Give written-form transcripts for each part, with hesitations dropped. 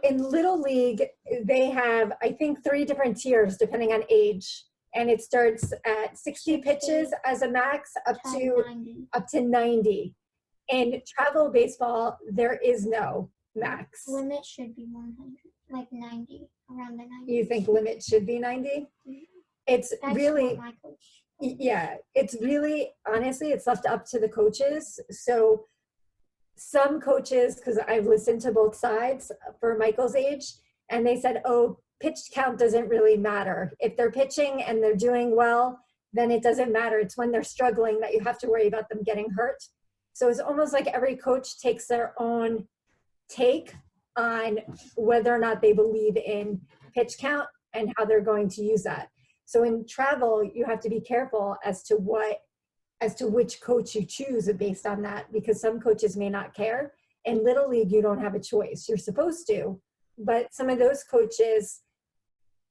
in Little League, they have, I think, 3 different tiers depending on age. And it starts at 60 pitches as a max up to 90. In travel baseball, there is no max. Limit should be 100, like 90, around the 90. You think limit should be 90? It's That's really, what my coach. yeah, it's really, honestly, it's left up to the coaches. So some coaches, because I've listened to both sides for Michael's age, and they said, oh, pitch count doesn't really matter. If they're pitching and they're doing well, then it doesn't matter. It's when they're struggling that you have to worry about them getting hurt. So it's almost like every coach takes their own take on whether or not they believe in pitch count and how they're going to use that. So in travel, you have to be careful as to which coach you choose based on that, because some coaches may not care. In Little League, you don't have a choice. You're supposed to, but some of those coaches,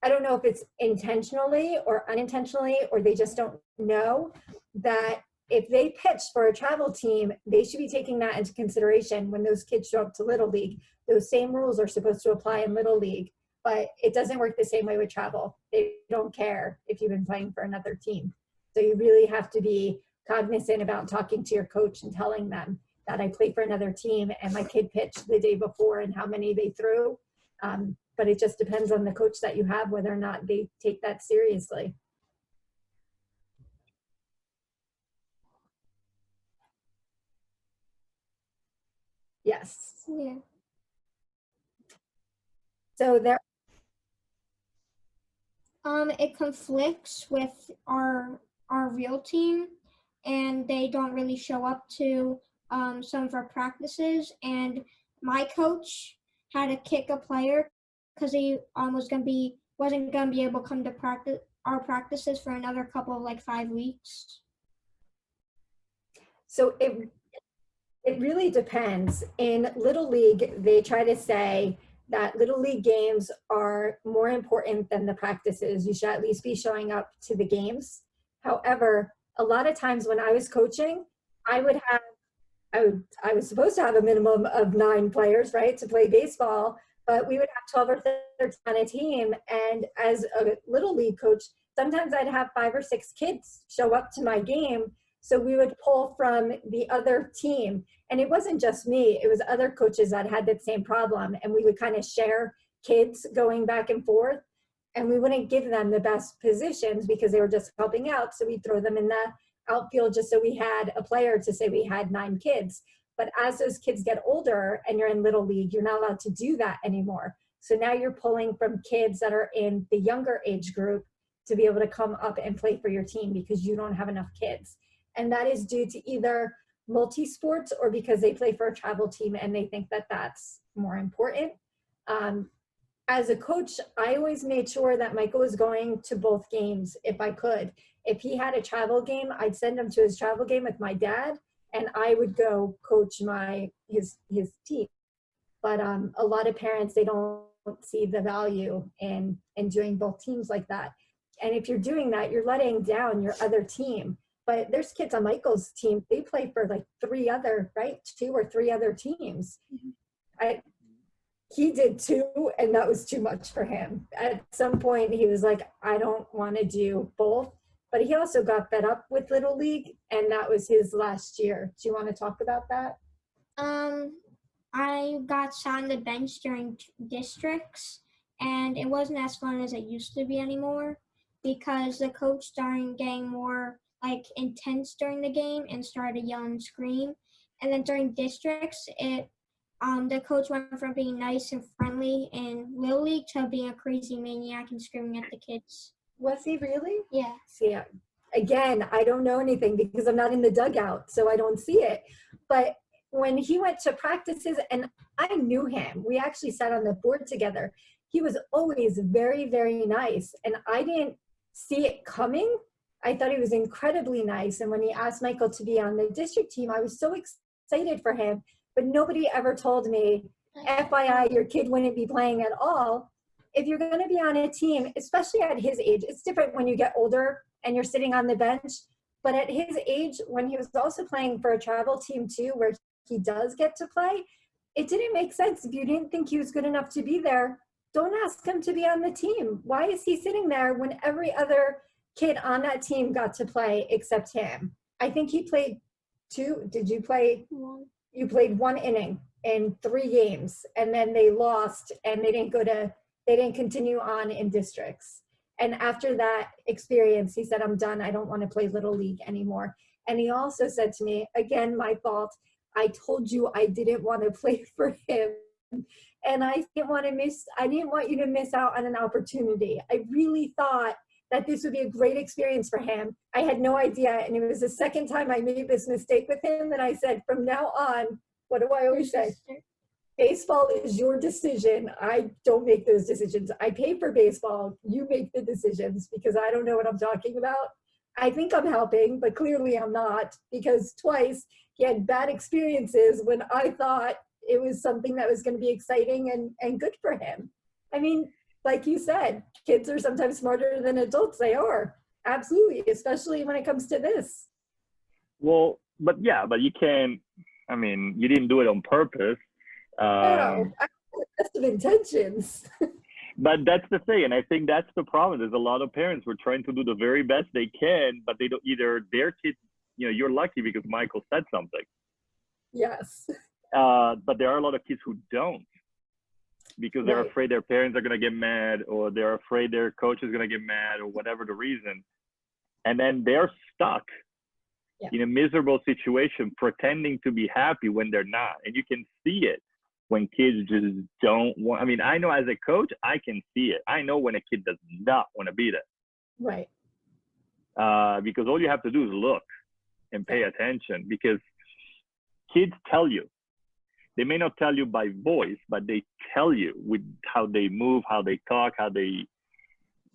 I don't know if it's intentionally or unintentionally, or they just don't know that if they pitch for a travel team, they should be taking that into consideration when those kids show up to Little League. Those same rules are supposed to apply in Little League, but it doesn't work the same way with travel. They don't care if you've been playing for another team. So you really have to be cognizant about talking to your coach and telling them that I play for another team and my kid pitched the day before and how many they threw. But it just depends on the coach that you have, whether or not they take that seriously. Yes. Yeah. So there. It conflicts with our real team, and they don't really show up to some of our practices. And my coach had to kick a player because he wasn't gonna be able to come to our practices for another couple of like 5 weeks. So it really depends. In Little League, they try to say that Little League games are more important than the practices. You should at least be showing up to the games. However, a lot of times when I was coaching, I was supposed to have a minimum of 9 players, right, to play baseball, but we would have 12 or 13 on a team. And as a Little League coach, sometimes I'd have 5 or 6 kids show up to my game. So we would pull from the other team. And it wasn't just me, it was other coaches that had that same problem. And we would kind of share kids going back and forth. And we wouldn't give them the best positions because they were just helping out. So we'd throw them in the outfield just so we had a player to say we had 9 kids. But as those kids get older and you're in Little League, you're not allowed to do that anymore. So now you're pulling from kids that are in the younger age group to be able to come up and play for your team because you don't have enough kids. And that is due to either multi-sports or because they play for a travel team and they think that that's more important. As a coach, I always made sure that Michael was going to both games if I could. If he had a travel game, I'd send him to his travel game with my dad, and I would go coach his team. But a lot of parents, they don't see the value in doing both teams like that. And if you're doing that, you're letting down your other team. But there's kids on Michael's team, they play for like 2 or 3 other teams. He did 2, and that was too much for him. At some point, he was like, I don't want to do both. But he also got fed up with Little League, and that was his last year. Do you want to talk about that? I got sat on the bench during districts, and it wasn't as fun as it used to be anymore because the coach started getting more like intense during the game and started to yell and scream. And then during districts, the coach went from being nice and friendly in Little League to being a crazy maniac and screaming at the kids. Was he really? Yeah. See, again, I don't know anything because I'm not in the dugout, so I don't see it. But when he went to practices, and I knew him, we actually sat on the board together. He was always very, very nice, and I didn't see it coming. I thought he was incredibly nice, and when he asked Michael to be on the district team, I was so excited for him, but nobody ever told me, FYI, your kid wouldn't be playing at all. If you're going to be on a team, especially at his age, it's different when you get older and you're sitting on the bench, but at his age, when he was also playing for a travel team too, where he does get to play, it didn't make sense. If you didn't think he was good enough to be there, don't ask him to be on the team. Why is he sitting there when every other kid on that team got to play except him? I think he played two. Did you play? You played one inning in 3 games, and then they lost, and they didn't continue on in districts. And after that experience, he said, I'm done. I don't want to play Little League anymore. And he also said to me, again, my fault. I told you I didn't want to play for him. And I didn't want you to miss out on an opportunity. I really thought that this would be a great experience for him. I had no idea. And it was the second time I made this mistake with him. And I said, from now on, what do I always say? Baseball is your decision. I don't make those decisions. I pay for baseball. You make the decisions, because I don't know what I'm talking about. I think I'm helping, but clearly I'm not, because twice he had bad experiences when I thought it was something that was going to be exciting and good for him. I mean, like you said, kids are sometimes smarter than adults. They are. Absolutely. Especially when it comes to this. Well, but you can, I mean, you didn't do it on purpose. No, I have the best of intentions. But that's the thing. And I think that's the problem. There's a lot of parents who are trying to do the very best they can, but they don't, either their kids, you know, you're lucky because Michael said something. Yes. But there are a lot of kids who don't, because they're afraid their parents are going to get mad, or they're afraid their coach is going to get mad, or whatever the reason. And then they're stuck in a miserable situation, pretending to be happy when they're not. And you can see it when kids just don't want. I mean, I know as a coach, I can see it. I know when a kid does not want to be there. Right. Because all you have to do is look and pay attention, because kids tell you. They may not tell you by voice, but they tell you with how they move, how they talk, how they,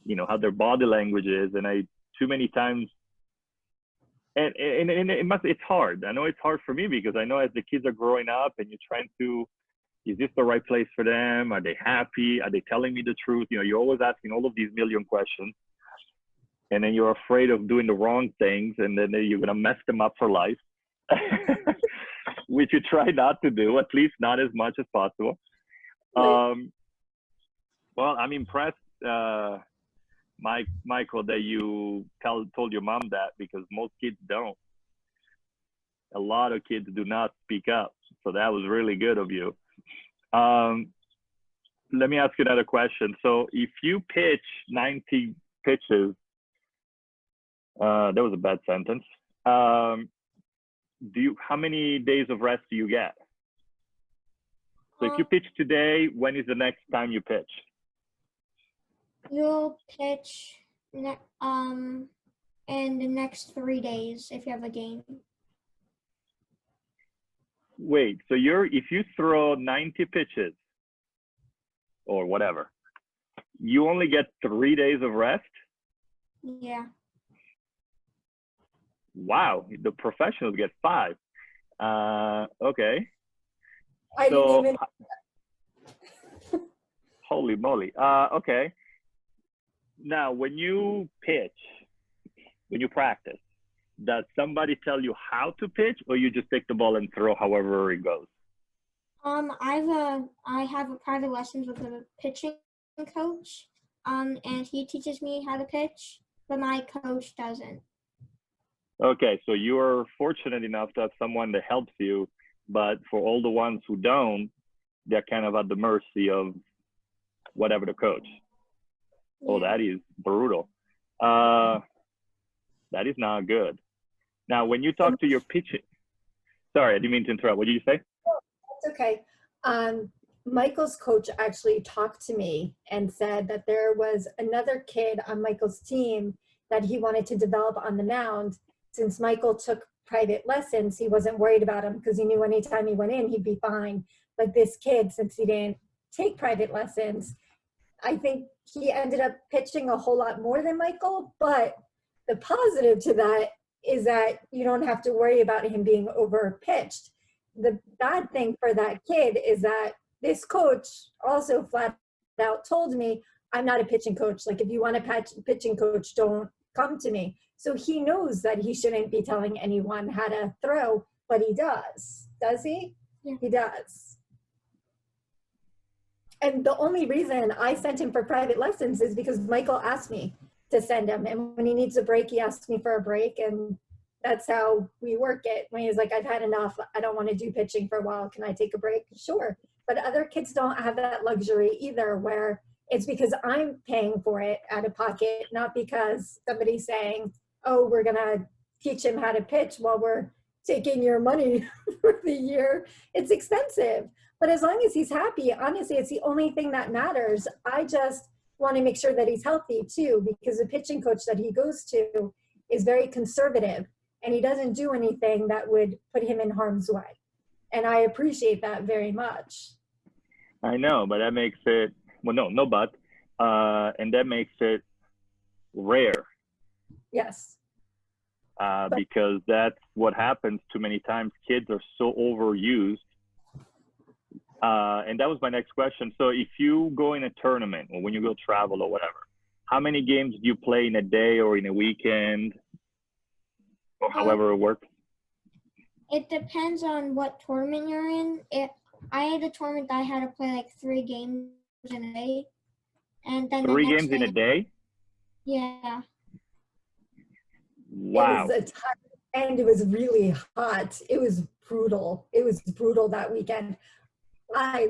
you know, how their body language is. And too many times, and it's hard. I know it's hard for me, because I know as the kids are growing up and you're trying to, is this the right place for them? Are they happy? Are they telling me the truth? You know, you're always asking all of these million questions, and then you're afraid of doing the wrong things, and then you're going to mess them up for life, which you try not to do, at least not as much as possible. Well, I'm impressed, Michael, that you told your mom that, because most kids don't. A lot of kids do not speak up. So that was really good of you. Let me ask you another question. So if you pitch 90 pitches, that was a bad sentence. How many days of rest do you get? So if you pitch today, when is the next time you pitch? You'll pitch in the next 3 days if you have a game. Wait, so if you throw 90 pitches or whatever, you only get 3 days of rest? Yeah. Wow, the professionals get 5. Okay. I didn't even. Holy moly. Okay. Now, when you pitch, when you practice, does somebody tell you how to pitch, or you just take the ball and throw however it goes? I have a private lessons with a pitching coach, and he teaches me how to pitch, but my coach doesn't. Okay, so you're fortunate enough to have someone that helps you, but for all the ones who don't, they're kind of at the mercy of whatever the coach. Yeah. Oh, that is brutal. That is not good. Now, when you talk to your pitching, sorry, I didn't mean to interrupt. What did you say? That's okay. Michael's coach actually talked to me and said that there was another kid on Michael's team that he wanted to develop on the mound. Since Michael took private lessons, he wasn't worried about him, because he knew anytime he went in, he'd be fine. But this kid, since he didn't take private lessons, I think he ended up pitching a whole lot more than Michael. But the positive to that is that you don't have to worry about him being over-pitched. The bad thing for that kid is that this coach also flat out told me, I'm not a pitching coach. Like, if you want a pitching coach, don't come to me. So he knows that he shouldn't be telling anyone how to throw, but he does. Does he? Yeah. He does. And the only reason I sent him for private lessons is because Michael asked me to send him. And when he needs a break, he asks me for a break. And that's how we work it. When he's like, I've had enough. I don't want to do pitching for a while. Can I take a break? Sure. But other kids don't have that luxury either, where it's because I'm paying for it out of pocket, not because somebody's saying, oh, we're going to teach him how to pitch while we're taking your money for the year. It's expensive. But as long as he's happy, honestly, it's the only thing that matters. I just want to make sure that he's healthy too, because the pitching coach that he goes to is very conservative and he doesn't do anything that would put him in harm's way. And I appreciate that very much. I know, but that makes it, well, no, but, and that makes it rare. Yes. Because that's what happens too many times. Kids are so overused. And that was my next question. So if you go in a tournament or when you go travel or whatever, how many games do you play in a day or in a weekend or however it works? It depends on what tournament you're in. I had a tournament that I had to play like 3 games in a day. And then 3 games in a day? Yeah. Wow. It was and it was really hot. It was brutal. It was brutal that weekend.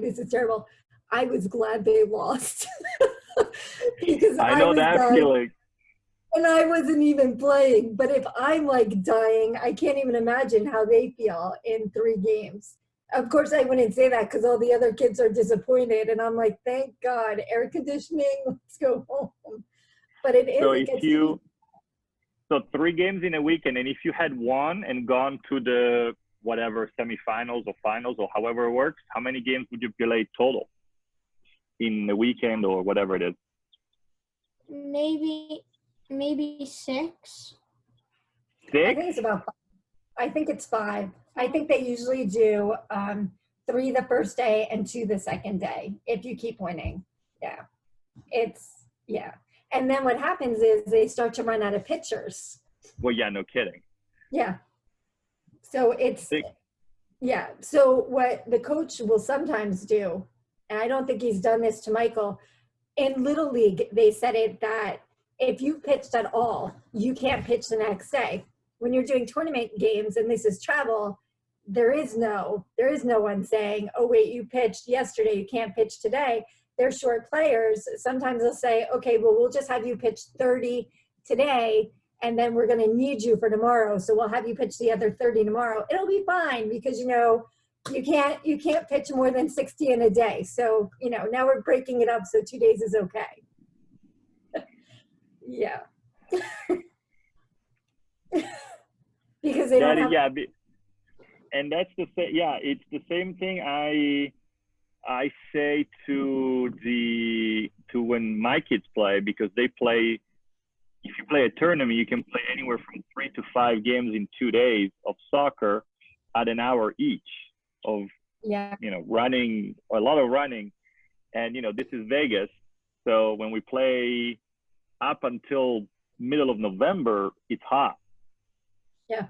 This is terrible. I was glad they lost because I know that feeling. And I wasn't even playing. But if I'm like dying, I can't even imagine how they feel in 3 games. Of course, I wouldn't say that because all the other kids are disappointed. And I'm like, thank God, air conditioning, let's go home. But it is. So if you, so 3 games in a week, and then if you had won and gone to the whatever semifinals or finals or however it works, how many games would you play total in a weekend or whatever it is? Maybe 6. 6? I think it's about 5. I think it's 5. I think they usually do 3 the first day and 2 the second day if you keep winning. Yeah. Yeah. And then what happens is they start to run out of pitchers. Well, yeah, no kidding. Yeah. So yeah. So what the coach will sometimes do, and I don't think he's done this to Michael, in Little League, they said it that if you pitched at all, you can't pitch the next day. When you're doing tournament games, and this is travel, there is no one saying, oh, wait, you pitched yesterday, you can't pitch today. They're short players. Sometimes they'll say, okay, well, we'll just have you pitch 30 today, and then we're going to need you for tomorrow. So we'll have you pitch the other 30 tomorrow. It'll be fine because, you can't pitch more than 60 in a day. So, now we're breaking it up. So 2 days is okay. Yeah. Because they don't have. Yeah, and that's the same. Yeah, it's the same thing I say to when my kids play, because they play. If you play a tournament, you can play anywhere from 3 to 5 games in 2 days of soccer at an hour each of running, or a lot of running. And this is Vegas, so when we play up until middle of November, it's hot. Yeah.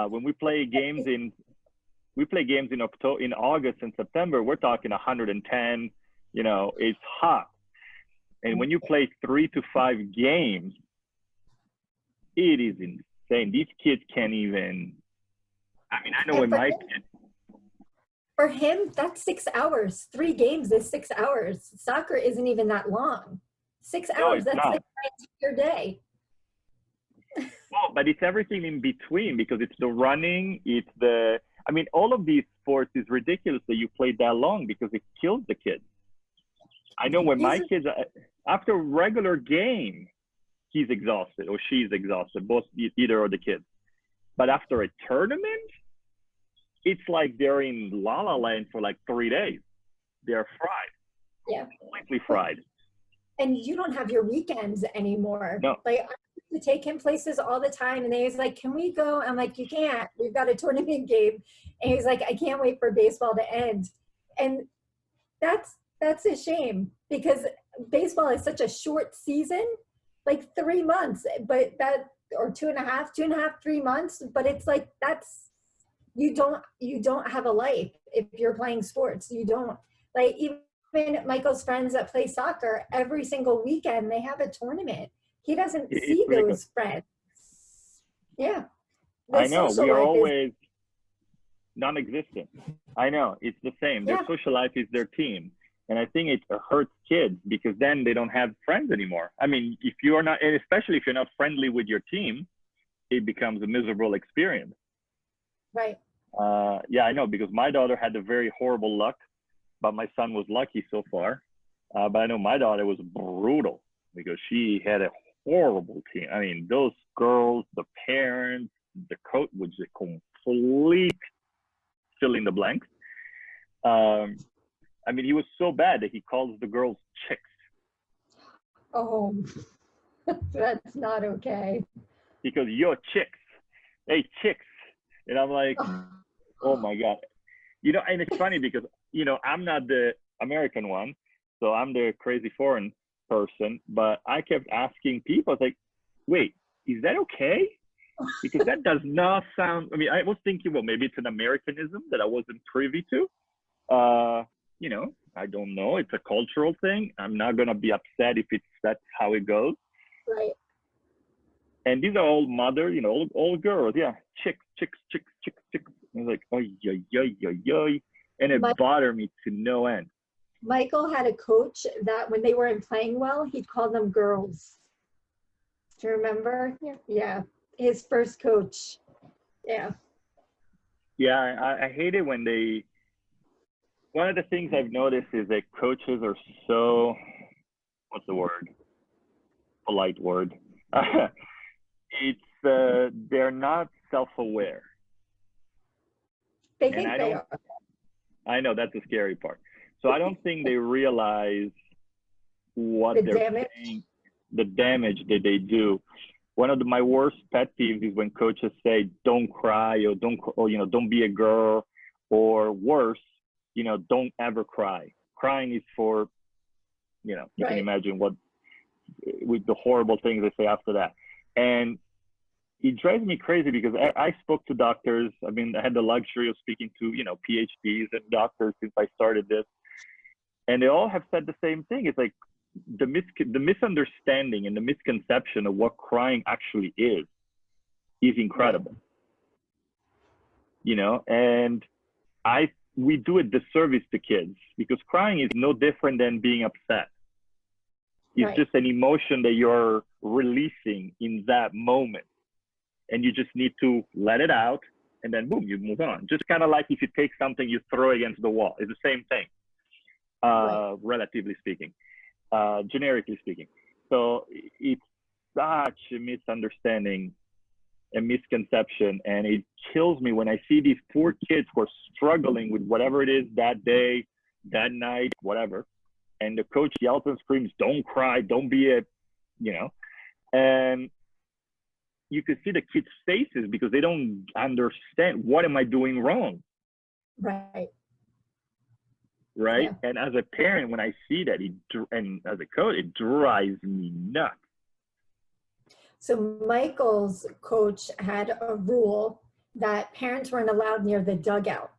When we play games in October, in August and September, we're talking 110. It's hot. And when you play 3 to 5 games, it is insane. These kids can't even. I mean, I know when my kids. For him, that's 6 hours. 3 games is 6 hours. Soccer isn't even that long. 6 hours. That's not. like my entire day. Well, but it's everything in between, because it's the running, all of these sports is ridiculous that you play that long, because it kills the kids. I know when my kids, after a regular game, he's exhausted or she's exhausted, either of the kids. But after a tournament, it's like they're in La La Land for like 3 days. They're fried. Yeah. Completely fried. And you don't have your weekends anymore. No. Like, I used to take him places all the time, and they was like, can we go? I'm like, you can't. We've got a tournament game. And he's like, I can't wait for baseball to end. And that's a shame, because baseball is such a short season, like 3 months, but or 2.5, 3 months. But it's like, you don't have a life if you're playing sports. You don't, like, even even Michael's friends that play soccer, every single weekend they have a tournament. He doesn't It's see ridiculous. those friends. Yeah. The I know, social we are life is, always non-existent. I know, it's the same. Their yeah, social life is their team. And I think it hurts kids because then they don't have friends anymore. I mean, if you're not, and especially if you're not friendly with your team, it becomes a miserable experience. right. Yeah, I know, because my daughter had a very horrible luck, but my son was lucky so far. But I know my daughter was brutal because she had a horrible team. I mean, those girls, the parents, the coach was a complete fill in the blanks. I mean, he was so bad that he calls the girls chicks. Oh, that's not okay. Because you're chicks. Hey, chicks. And I'm like, oh my God. You know, and it's funny because, you know, I'm not the American one. So I'm the crazy foreign person. But I kept asking people, I was like, wait, is that okay? Because that does not sound, I mean, I was thinking, well, maybe it's an Americanism that I wasn't privy to. You know, I don't know. It's a cultural thing. I'm not going to be upset if that's how it goes. Right. And these are all mother, you know, all girls. Yeah, chicks, chicks, chicks, chicks, chicks. And I was like, oh, yo, yo, yo, yo. And it bothered me to no end. Michael had a coach that when they weren't playing well, he'd call them girls. Do you remember? Yeah. His first coach. Yeah. Yeah, I hate it when they, one of the things I've noticed is that coaches are so, what's the word? Polite word. It's, they're not self-aware. They think they are. I know, that's the scary part. So I don't think they realize what they're saying, the damage that they do. One of my worst pet peeves is when coaches say, don't cry, or you know, don't be a girl, or worse, you know, don't ever cry. Crying is for, you know, you can imagine what, with the horrible things they say after that. And it drives me crazy because I spoke to doctors. I mean, I had the luxury of speaking to, you know, PhDs and doctors since I started this. And they all have said the same thing. It's like the misunderstanding and the misconception of what crying actually is incredible. You know, and we do a disservice to kids because crying is no different than being upset. It's just an emotion that you're releasing in that moment. And you just need to let it out and then boom, you move on. Just kind of like if you take something, you throw it against the wall. It's the same thing, relatively speaking, generically speaking. So it's such a misunderstanding and misconception. And it kills me when I see these poor kids who are struggling with whatever it is that day, that night, whatever. And the coach yells and screams, don't cry, don't be a, you know, and you could see the kids' faces because they don't understand, what am I doing wrong? Right. Yeah. And as a parent, when I see that, and as a coach, it drives me nuts. So Michael's coach had a rule that parents weren't allowed near the dugout.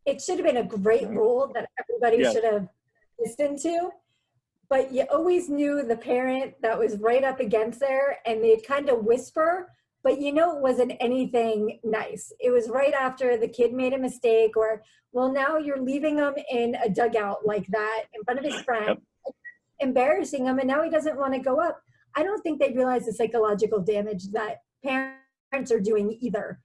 It should have been a great rule that everybody should have listened to, but you always knew the parent that was right up against there, and they'd kind of whisper, but you know it wasn't anything nice. It was right after the kid made a mistake, or, well, now you're leaving him in a dugout like that in front of his friend, embarrassing him, and now he doesn't want to go up. I don't think they realize the psychological damage that parents are doing either.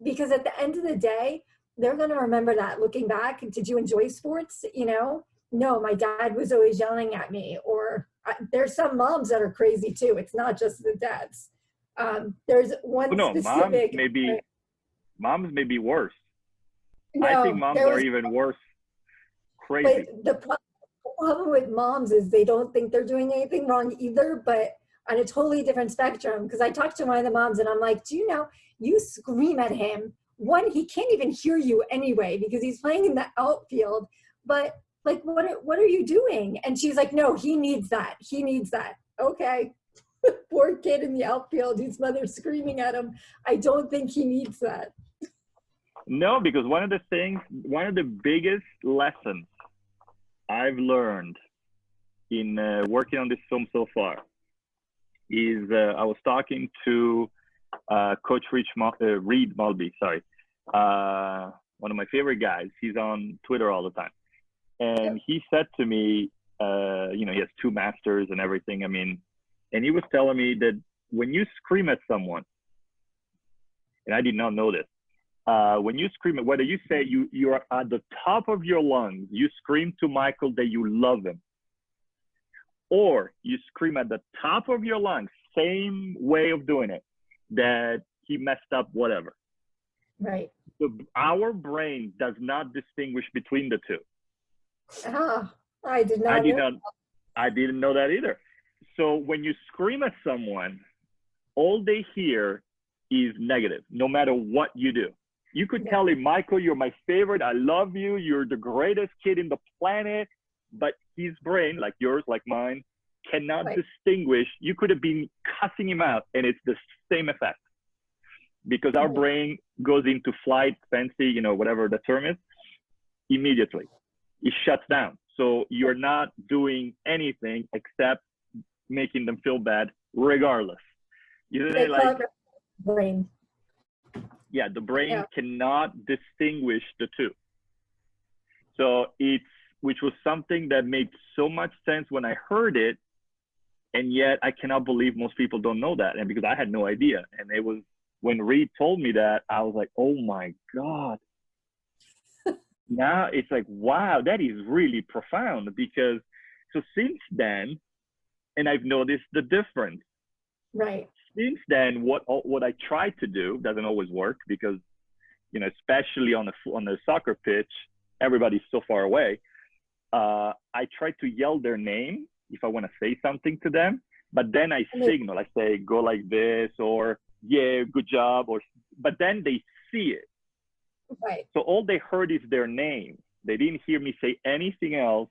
Because at the end of the day, they're going to remember that looking back. Did you enjoy sports? You know, no, my dad was always yelling at me. Or there's some moms that are crazy too. It's not just the dads. There's one specific. Moms may be worse. No, I think moms are even worse. Crazy. But the problem with moms is they don't think they're doing anything wrong either, but on a totally different spectrum. Because I talked to one of the moms and I'm like, do you know, you scream at him. One, he can't even hear you anyway because he's playing in the outfield. But like, what are you doing? And she's like, no, he needs that. He needs that. Okay. Poor kid in the outfield, his mother's screaming at him. I don't think he needs that. No, because one of the biggest lessons I've learned in working on this film so far is I was talking to Coach Reed Mulby, sorry, one of my favorite guys. He's on Twitter all the time. And he said to me, you know, he has 2 masters and everything. I mean, and he was telling me that when you scream at someone, and I did not know this, when you scream, whether you say you're at the top of your lungs, you scream to Michael that you love him, or you scream at the top of your lungs, same way of doing it, that he messed up, whatever. Right. So our brain does not distinguish between the two. Ah, I did not know. I didn't know that either. So when you scream at someone, all they hear is negative, no matter what you do. You could tell him, Michael, you're my favorite. I love you. You're the greatest kid in the planet. But his brain, like yours, like mine, cannot distinguish. You could have been cussing him out, and it's the same effect. Because our brain goes into flight, fancy, you know, whatever the term is, immediately. It shuts down. So you're not doing anything except making them feel bad, regardless. You know, like brain. Yeah, the brain cannot distinguish the two. So which was something that made so much sense when I heard it, and yet I cannot believe most people don't know that, and because I had no idea. And it was when Reed told me that, I was like, oh my God. Now it's like, wow, that is really profound. Because so since then, and I've noticed the difference. Right. Since then, what I try to do doesn't always work, because, you know, especially on the soccer pitch, everybody's so far away. I try to yell their name if I want to say something to them, but then I signal. I say, go like this, or yeah, good job, but then they see it. Right. So all they heard is their name. They didn't hear me say anything else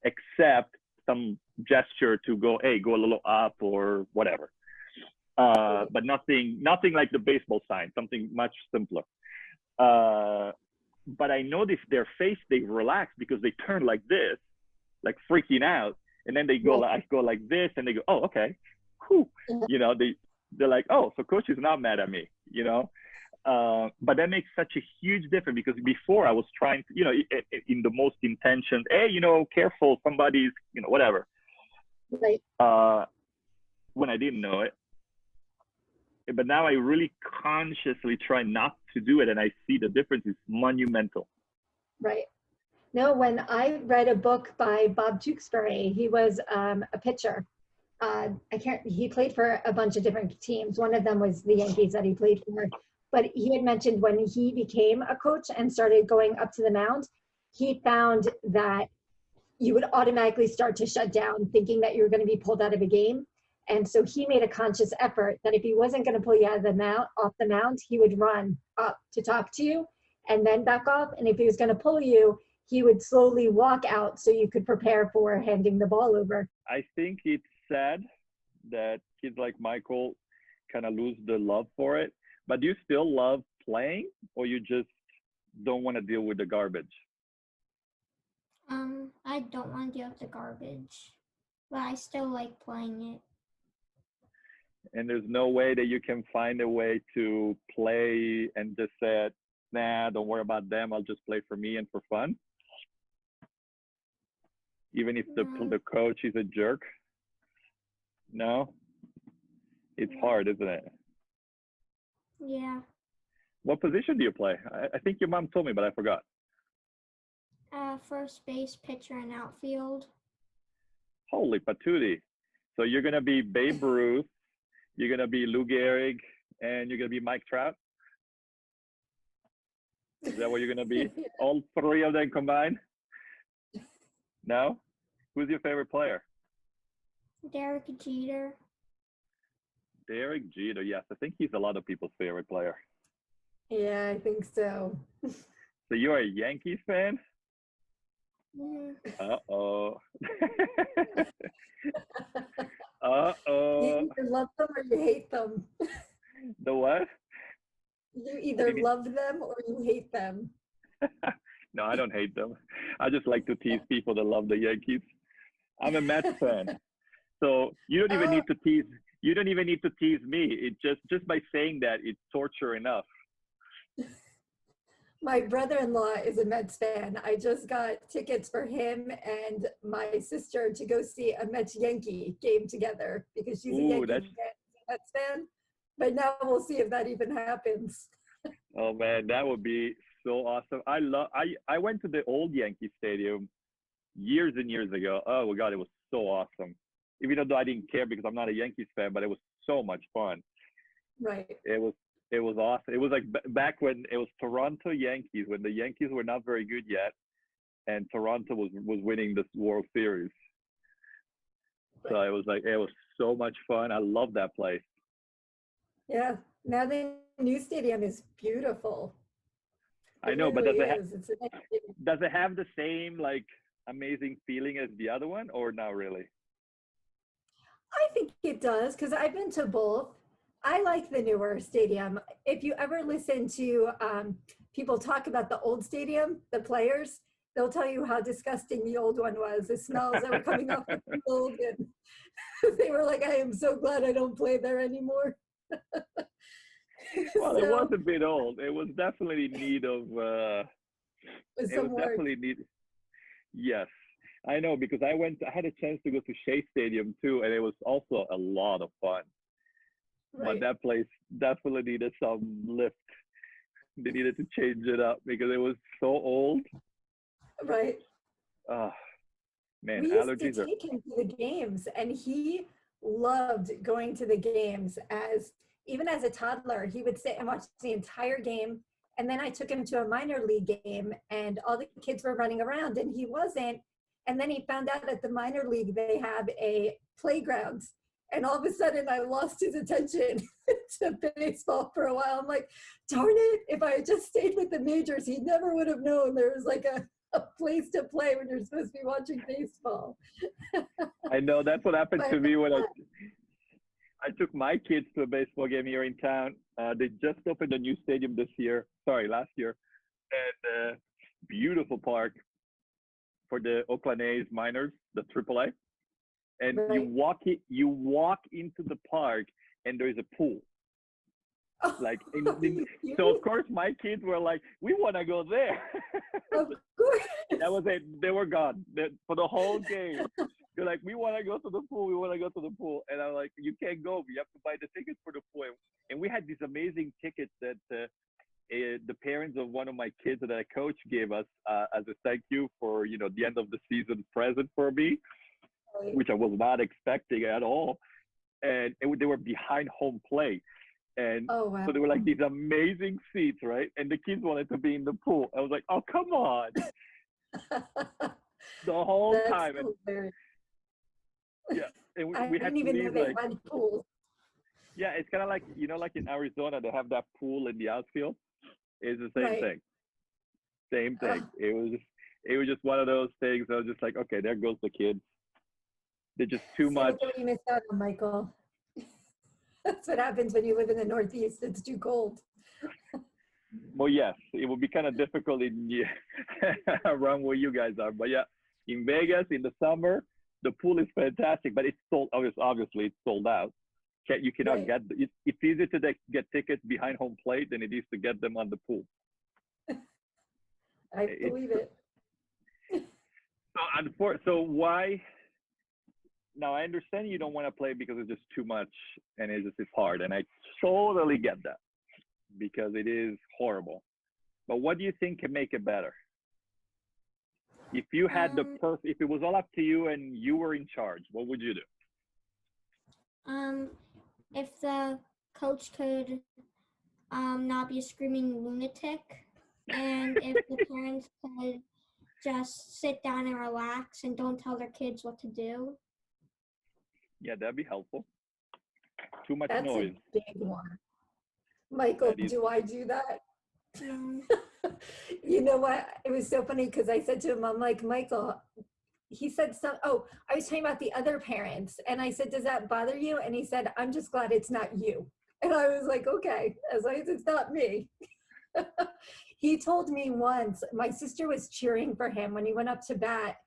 except some gesture to go, hey, go a little up or whatever. But nothing like the baseball sign, something much simpler. But I noticed their face, they relax because they turn like this, like freaking out. And then they go, I go like this, and they go, oh, okay. Whew. You know, they're like, oh, so coach is not mad at me, you know? But that makes such a huge difference, because before I was trying to, you know, in the most intention, hey, you know, careful, somebody's, you know, whatever. Right. When I didn't know it. But now I really consciously try not to do it, and I see the difference is monumental. Right. No, when I read a book by Bob Tewksbury, he was a pitcher. He played for a bunch of different teams. One of them was the Yankees that he played for. But he had mentioned when he became a coach and started going up to the mound, he found that you would automatically start to shut down, thinking that you were going to be pulled out of a game. And so he made a conscious effort that if he wasn't going to pull you out of off the mound, he would run up to talk to you and then back off. And if he was going to pull you, he would slowly walk out so you could prepare for handing the ball over. I think it's sad that kids like Michael kind of lose the love for it. But do you still love playing, or you just don't want to deal with the garbage? I don't want to deal with the garbage, but I still like playing it. And there's no way that you can find a way to play and just say, nah, don't worry about them. I'll just play for me and for fun. Even if the coach is a jerk. No? It's hard, isn't it? Yeah. What position do you play? I think your mom told me, but I forgot. First base, pitcher, and outfield. Holy patootie. So you're going to be Babe Ruth, you're going to be Lou Gehrig, and you're going to be Mike Trout? Is that what you're going to be? All three of them combined? No? Who's your favorite player? Derek Jeter. Derek Jeter, yes. I think he's a lot of people's favorite player. Yeah, I think so. So you're a Yankees fan? Mm-hmm. Uh-oh. Uh-oh. You either love them or you hate them. The what? You either love them or you hate them. No, I don't hate them. I just like to tease people that love the Yankees. I'm a Mets fan. So you don't even Oh, need to tease. You don't even need to tease me. It just by saying that, it's torture enough. my brother-in-law is a Mets fan. I just got tickets for him and my sister to go see a Mets-Yankee game together because she's a Ooh, Yankee that's fan, Mets fan. But now we'll see if that even happens. oh man, that would be so awesome. I went to the old Yankee Stadium years and years ago. Oh my God, it was so awesome. Even though I didn't care because I'm not a Yankees fan, but it was so much fun. Right. It was awesome. It was like back when it was Toronto Yankees, when the Yankees were not very good yet, and Toronto was winning this World Series. So Right. it was so much fun. I love that place. Yeah. Now the new stadium is beautiful. I It know, but really is. It's a nice stadium. does it have the same like amazing feeling as the other one, or not really? I think it does because I've been to both. I like the newer stadium. If you ever listen to people talk about the old stadium, the players, they'll tell you how disgusting the old one was. The smells that were coming off the field, and they were like, "I am so glad I don't play there anymore." Well, it was So a bit old. It was definitely in need of. with It was some work, definitely need. Yes, I know because I had a chance to go to Shea Stadium too, and it was also a lot of fun. But right? that place definitely needed some lift. They needed to change it up because it was so old. Right. Oh man, We used to allergies are. take him to the games, and he loved going to the games. As even as a toddler, he would sit and watch the entire game. And then I took him to a minor league game, and all the kids were running around, and he wasn't. And then he found out at the minor league they have a playground, and all of a sudden I lost his attention to baseball for a while. I'm like, darn it! If I had just stayed with the majors, he never would have known there was like a place to play when you're supposed to be watching baseball. I know that's what happened But to me when I took my kids to a baseball game here in town. They just opened a new stadium this year. Sorry, last year, and beautiful park for the Oakland A's minors, the AAA. And right. you walk into the park, and there's a pool. Oh, Like, are you so serious? of course my kids were like, "We want to go there." Of course. That was it. They were gone for the whole game. They're like, "We want to go to the pool. We want to go to the pool." And I'm like, "You can't go. You have to buy the tickets for the pool." And we had these amazing tickets that the parents of one of my kids that I coach gave us as a thank you for the end of the season present for me, Right. which I was not expecting at all. And they were behind home plate. And Oh, wow. so they were like these amazing seats, right? And the kids wanted to be in the pool. I was like, "Oh, come on." The whole That's time. And hilarious. yeah, and I we had didn't to even know leave they like, had pools. yeah, it's kind of like, like in Arizona, they have that pool in the outfield. It's the same Right. thing. Same thing. Oh, It was just one of those things. I was just like, okay, there goes the kids. They're just too see, much. look what you missed out on, Michael. That's what happens when you live in the Northeast. It's too cold. Well, yes, it would be kind of difficult around where you guys are. But yeah, in Vegas in the summer, the pool is fantastic, but it's sold. Obviously, it's sold out. You cannot Right. get. It's easier to get tickets behind home plate than it is to get them on the pool. I It's believe it. so why? Now I understand you don't want to play because it's just too much and it's hard, and I totally get that because it is horrible. But what do you think can make it better? If you had if it was all up to you and you were in charge, what would you do? If the coach could not be a screaming lunatic, and if the parents could just sit down and relax and don't tell their kids what to do. Yeah, that'd be helpful. Too much That's noise. a big one. Michael, That is. do I do that? No. You know what? It was so funny because I said to him, I'm like, Michael, he said I was talking about the other parents. And I said, does that bother you? And he said, I'm just glad it's not you. And I was like, okay, as long as it's not me. He told me once, my sister was cheering for him when he went up to bat,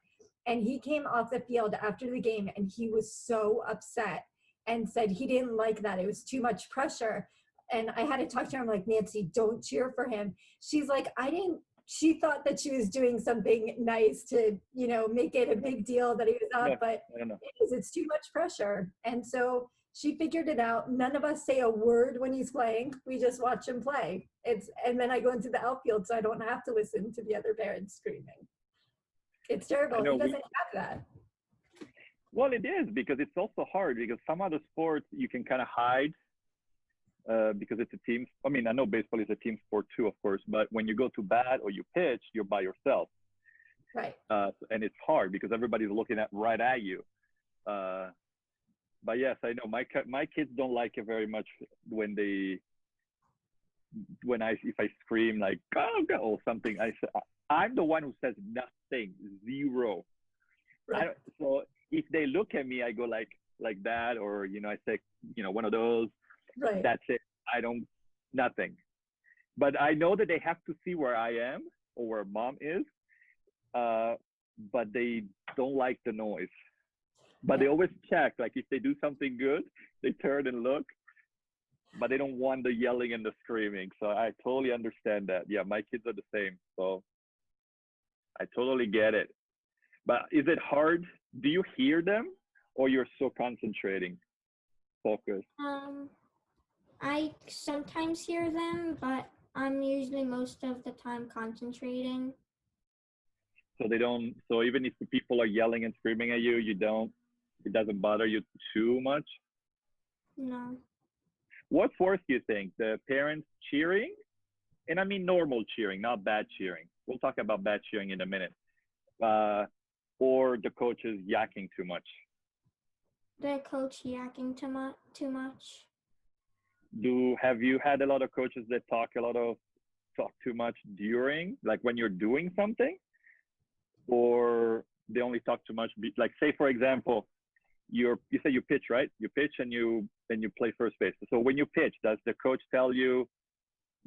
and he came off the field after the game and he was so upset and said he didn't like that. It was too much pressure. And I had to talk to her. I'm like, Nancy, don't cheer for him. She's like, I didn't, she thought that she was doing something nice to, you know, make it a big deal that he was No, up, but I don't know. it's too much pressure. And so she figured it out. None of us say a word when he's playing. We just watch him play. And then I go into the outfield so I don't have to listen to the other parents screaming. It's I terrible. know He doesn't have that. well, it is because it's also hard because some other sports you can kind of hide because it's a team. I mean, I know baseball is a team sport too, of course, but when you go to bat or you pitch, you're by yourself. Right. And it's hard because everybody's looking right at you. But yes, I know my kids don't like it very much when if I scream like go go or something. I'm the one who says nothing, zero. Right. So if they look at me, I go like that, or you know, I say one of those. Right. That's it. I don't nothing. But I know that they have to see where I am or where mom is. But they don't like the noise. But they always check, like if they do something good, they turn and look, but they don't want the yelling and the screaming. So I totally understand that. Yeah, my kids are the same. So I totally get it. But is it hard? Do you hear them or you're so concentrating, focused? I sometimes hear them, but I'm usually most of the time concentrating. So they don't, so even if the people are yelling and screaming at you, it doesn't bother you too much? No. What's worse, do you think? The parents cheering? And I mean normal cheering, not bad cheering. We'll talk about bad cheering in a minute. Or the coaches yakking too much. The coach yakking too much. Have you had a lot of coaches that talk too much during, like when you're doing something? Or they only talk too much, like say for example, you say you pitch, right? You pitch and you play first base. So when you pitch, does the coach tell you,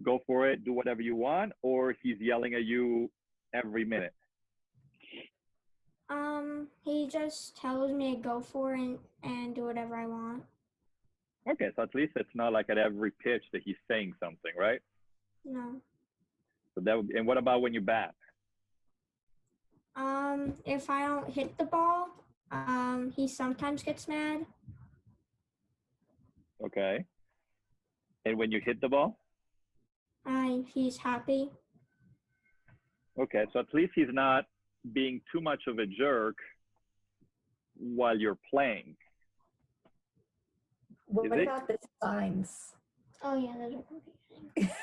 go for it, do whatever you want, or he's yelling at you every minute? He just tells me to go for it and do whatever I want. Okay, so at least it's not like at every pitch that he's saying something, right? No. So and what about when you bat? If I don't hit the ball, he sometimes gets mad. Okay. And when you hit the ball? He's happy. Okay, so at least he's not being too much of a jerk while you're playing. What Is about the signs? Oh yeah, those are confusing.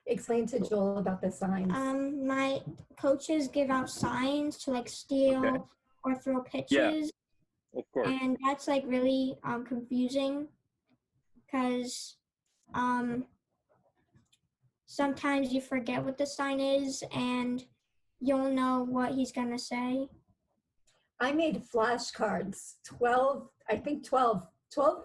Explain to Joel about the signs. My coaches give out signs to like steal or throw pitches. Yeah, of course. And that's like really confusing because sometimes you forget what the sign is and you'll know what he's gonna say. I made flashcards, 12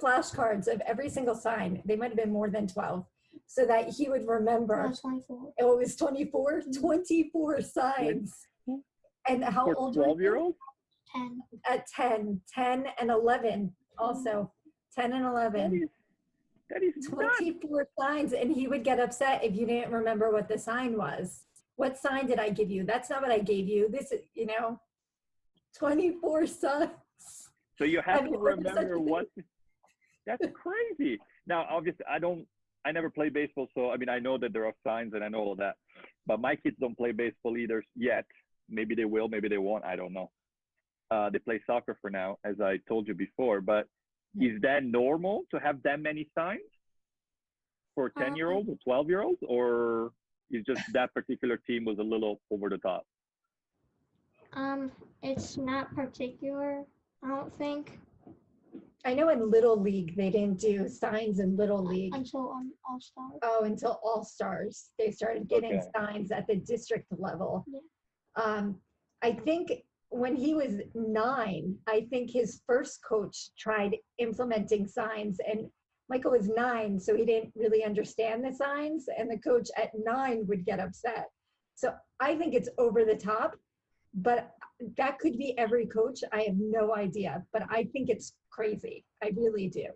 flashcards of every single sign. They might have been more than 12, so that he would remember. No, 24. Oh, it was 24? 24 signs. And how For old were you? 12-year-olds? 10. At 10 and 11 also. 10 and 11. That is 24 signs, and he would get upset if you didn't remember what the sign was. What sign did I give you? That's not what I gave you. This is, 24 signs. So you have to remember what. That's crazy. Now, obviously, I never played baseball, so I mean, I know that there are signs and I know all that. But my kids don't play baseball either yet. Maybe they will, maybe they won't. I don't know. They play soccer for now, as I told you before. But is that normal to have that many signs for 10-year-olds or 12-year-olds, or is just that particular team was a little over the top? It's not particular, I don't think. I know in Little League, they didn't do signs in Little League. Until All-Stars. Oh, until All-Stars. They started getting signs at the district level. Yeah. I think when he was 9, I think his first coach tried implementing signs, and Michael was 9, so he didn't really understand the signs, and the coach at 9 would get upset. So I think it's over the top, but that could be every coach. I have no idea, but I think it's crazy. I really do.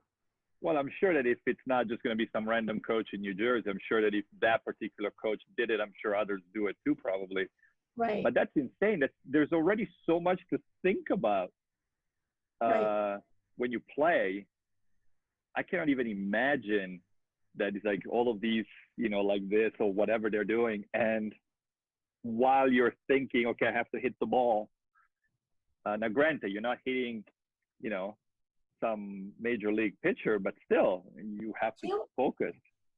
Well, I'm sure that if it's not just going to be some random coach in New Jersey, I'm sure that if that particular coach did it, I'm sure others do it too, probably. Right. But that's insane. There's already so much to think about Right. when you play. I cannot even imagine that it's like all of these, like this or whatever they're doing. And while you're thinking, okay, I have to hit the ball. Now, granted, you're not hitting, some major league pitcher, but still, you have to focus.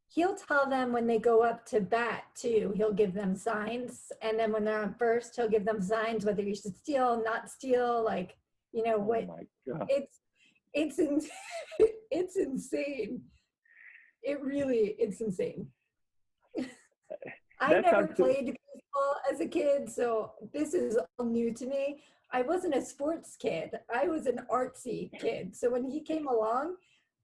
He'll tell them when they go up to bat too. He'll give them signs, and then when they're on first, he'll give them signs whether you should steal, not steal. Like, what? Oh my God. It's it's insane. It's insane. I never played baseball as a kid, so this is all new to me. I wasn't a sports kid. I was an artsy kid. So when he came along,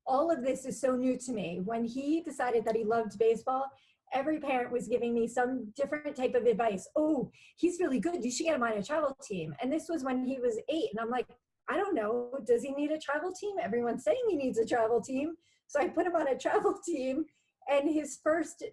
all of this is so new to me. When he decided that he loved baseball, every parent was giving me some different type of advice. Oh, he's really good. You should get him on a travel team. And this was when he was 8. And I'm like, I don't know. Does he need a travel team? Everyone's saying he needs a travel team. So I put him on a travel team. And his first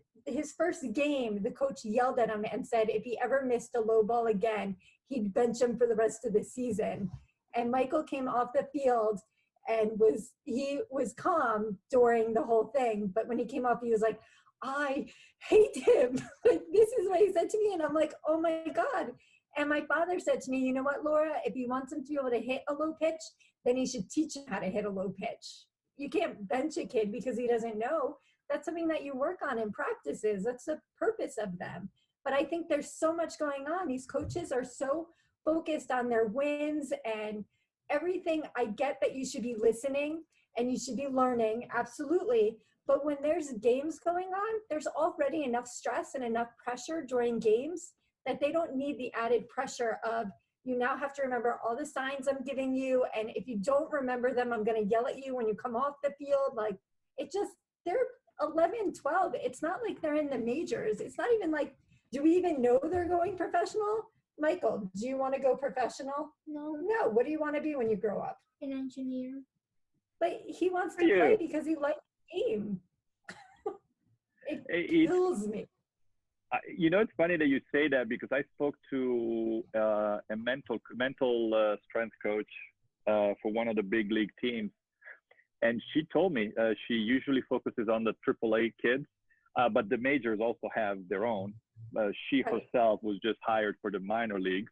game, the coach yelled at him and said if he ever missed a low ball again, he'd bench him for the rest of the season. And Michael came off the field and he was calm during the whole thing. But when he came off, he was like, I hate him. Like, this is what he said to me. And I'm like, oh my God. And my father said to me, you know what, Laura, if he wants him to be able to hit a low pitch, then he should teach him how to hit a low pitch. You can't bench a kid because he doesn't know. That's something that you work on in practices. That's the purpose of them. But I think there's so much going on. These coaches are so focused on their wins and everything. I get that you should be listening and you should be learning, absolutely. But when there's games going on, there's already enough stress and enough pressure during games that they don't need the added pressure of, you now have to remember all the signs I'm giving you. And if you don't remember them, I'm going to yell at you when you come off the field. Like, they're 11, 12. It's not like they're in the majors. It's not even like, do we even know they're going professional? Michael, do you want to go professional? No. What do you want to be when you grow up? An engineer. But he wants to play because he likes the game. It kills me. It's funny that you say that because I spoke to a mental strength coach for one of the big league teams. And she told me she usually focuses on the AAA kids, but the majors also have their own. She herself was just hired for the minor leagues.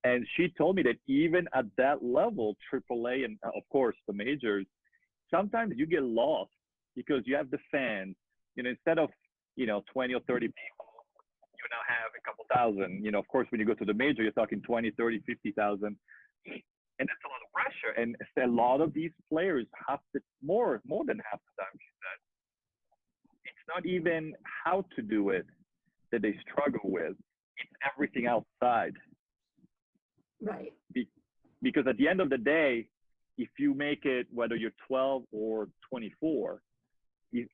And she told me that even at that level, AAA and of course the majors, sometimes you get lost because you have the fans. Instead of 20 or 30 people, you now have a couple thousand. Of course, when you go to the major, you're talking 20, 30, 50,000. And that's a lot of pressure. And a lot of these players have to, more than half the time, she said, it's not even how to do it that they struggle with. It's everything outside. Right. Because at the end of the day, if you make it, whether you're 12 or 24, if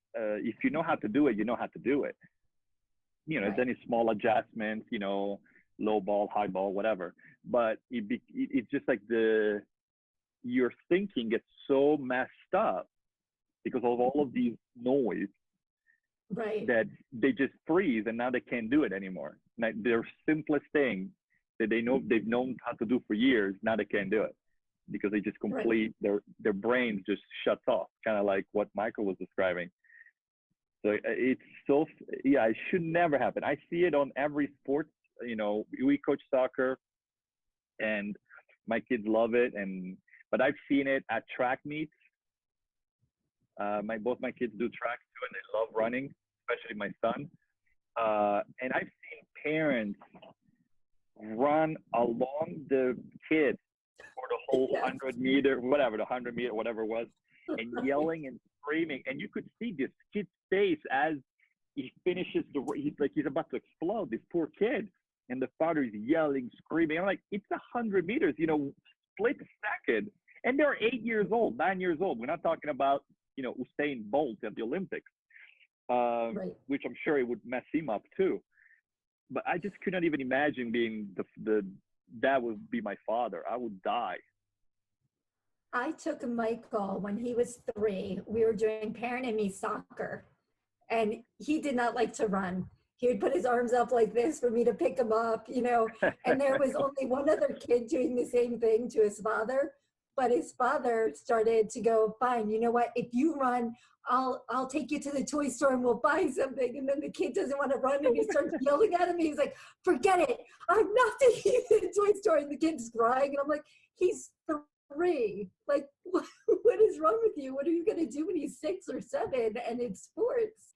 you know how to do it, you know how to do it. Right. Then it's small adjustments, low ball, high ball, whatever. But it's just like your thinking gets so messed up because of all of these noise, right, that they just freeze and now they can't do it anymore. Like their simplest thing that they've known how to do for years, now they can't do it because they just their brains just shuts off, kind of like what Michael was describing. So it's it should never happen. I see it on every sport. We coach soccer and my kids love it. But I've seen it at track meets. Both my kids do track too, and they love running, especially my son. And I've seen parents run along the kids for the whole 100 meter, whatever it was, and yelling and screaming. And you could see this kid's face as he finishes he's about to explode, this poor kid. And the father is yelling, screaming. I'm like, it's 100 meters, split second. And they're 8 years old, 9 years old. We're not talking about Usain Bolt at the Olympics, Right. which I'm sure it would mess him up too. But I just could not even imagine being that would be my father. I would die. I took Michael when he was 3. We were doing parent and me soccer, and he did not like to run. He would put his arms up like this for me to pick him up, and there was only one other kid doing the same thing to his father. But his father started to go, fine, you know what? If you run, I'll take you to the toy store and we'll buy something. And then the kid doesn't want to run and he starts yelling at him. He's like, forget it. I'm not taking you to the toy store. And the kid's crying. And I'm like, he's 3. Like, what is wrong with you? What are you going to do when he's 6 or 7 and it's sports?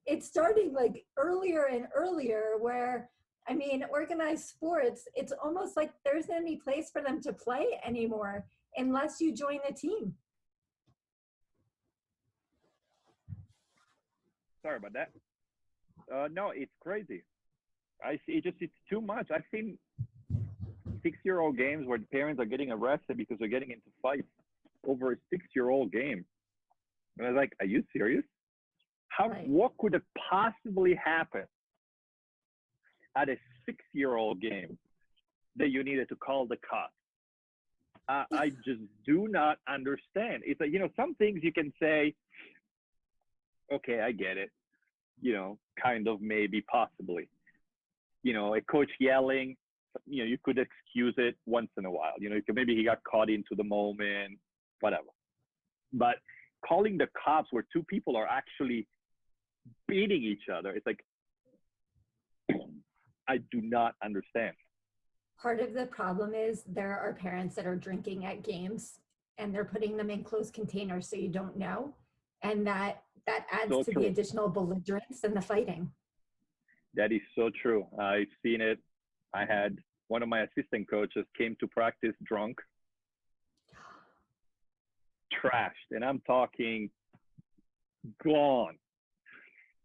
It's starting like earlier and earlier where, I mean, organized sports, it's almost like there isn't any place for them to play anymore unless you join a team. Sorry about that. No, it's crazy. I see. It's too much. I've seen 6-year-old games where the parents are getting arrested because they're getting into fights over a 6-year-old game. And I was like, are you serious? Right. What could have possibly happened at a 6-year-old game that you needed to call the cops? I just do not understand. It's like, some things you can say, okay, I get it. Kind of, maybe, possibly. A coach yelling, you could excuse it once in a while. Maybe he got caught into the moment, whatever. But calling the cops where 2 people are actually beating each other, it's like, I do not understand. Part of the problem is there are parents that are drinking at games and they're putting them in closed containers so you don't know. And that adds So to true. the additional belligerence and the fighting. That is so true. I've seen it. I had one of my assistant coaches came to practice drunk, trashed, and I'm talking gone.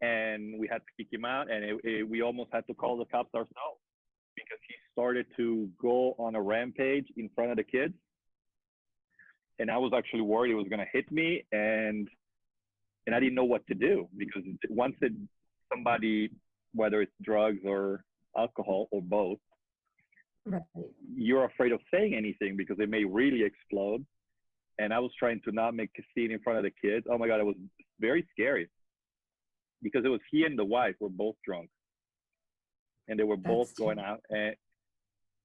And we had to kick him out, and we almost had to call the cops ourselves because he started to go on a rampage in front of the kids. And I was actually worried he was going to hit me, and I didn't know what to do because once somebody, whether it's drugs or alcohol or both, Right. you're afraid of saying anything because it may really explode. And I was trying to not make a scene in front of the kids. Oh my God, it was very scary because it was he and the wife were both drunk, and they were both going out, and